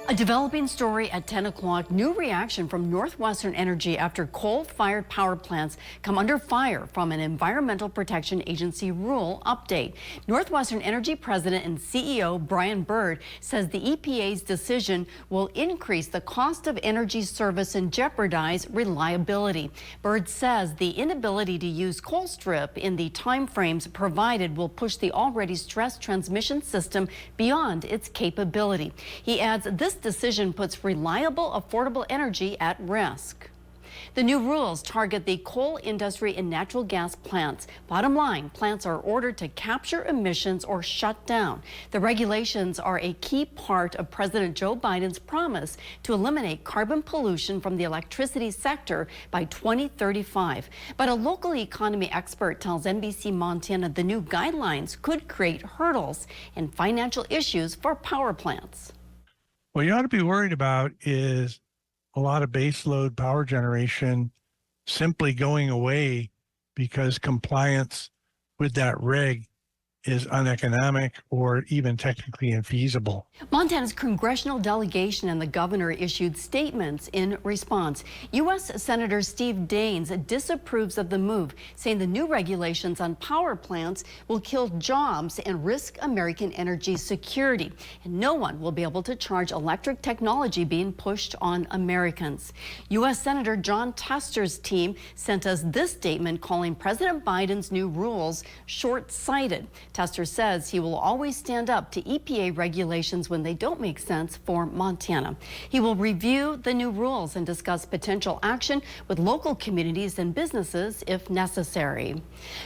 A developing story at 10 o'clock. New reaction from NorthWestern Energy after coal-fired power plants come under fire from an Environmental Protection Agency rule update. NorthWestern Energy President and CEO Brian Bird says the EPA's decision will increase the cost of energy service and jeopardize reliability. Bird says the inability to use Colstrip in the timeframes provided will push the already stressed transmission system beyond its capability. He adds this decision puts reliable, affordable energy at risk. The new rules target the coal industry and natural gas plants. Bottom line, plants are ordered to capture emissions or shut down. The regulations are a key part of President Joe Biden's promise to eliminate carbon pollution from the electricity sector by 2035. But a local economy expert tells NBC Montana the new guidelines could create hurdles and financial issues for power plants. What you ought to be worried about is a lot of baseload power generation simply going away because compliance with that reg is uneconomic or even technically infeasible. Montana's congressional delegation and the governor issued statements in response. U.S. Senator Steve Daines disapproves of the move, saying the new regulations on power plants will kill jobs and risk American energy security. And no one will be able to charge electric technology being pushed on Americans. U.S. Senator John Tester's team sent us this statement calling President Biden's new rules short-sighted. Tester says he will always stand up to EPA regulations when they don't make sense for Montana. He will review the new rules and discuss potential action with local communities and businesses if necessary.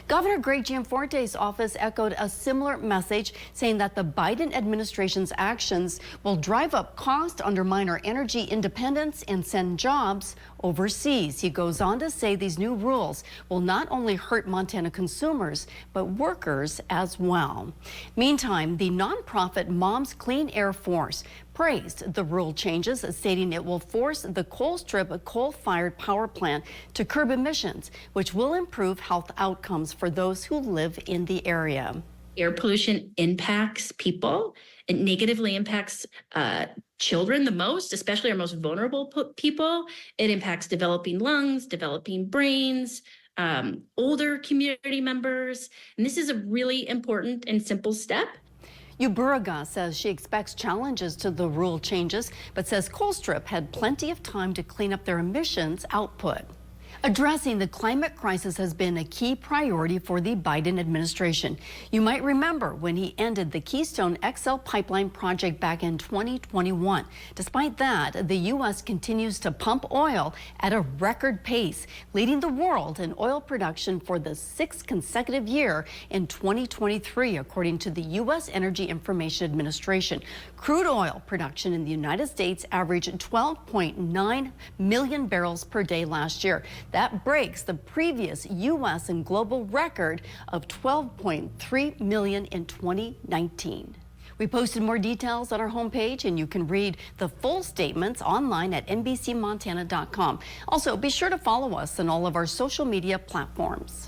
Governor Greg Gianforte's office echoed a similar message, saying that the Biden administration's actions will drive up cost, undermine our energy independence, and send jobs overseas. He goes on to say these new rules will not only hurt Montana consumers, but workers as well. Meantime, the nonprofit Moms Clean Air Force praised the rule changes, stating it will force the Colstrip coal-fired power plant to curb emissions, which will improve health outcomes for those who live in the area. Air pollution impacts people. It negatively impacts children the most, especially our most vulnerable people. It impacts developing lungs, developing brains, older community members. And this is a really important and simple step. Uburaga says she expects challenges to the rule changes, but says Colstrip had plenty of time to clean up their emissions output. Addressing the climate crisis has been a key priority for the Biden administration. You might remember when he ended the Keystone XL pipeline project back in 2021. Despite that, the U.S. continues to pump oil at a record pace, leading the world in oil production for the 6th consecutive year in 2023, according to the U.S. Energy Information Administration. Crude oil production in the United States averaged 12.9 million barrels per day last year. That breaks the previous U.S. and global record of 12.3 million in 2019. We posted more details on our homepage, and you can read the full statements online at NBCMontana.com. Also, be sure to follow us on all of our social media platforms.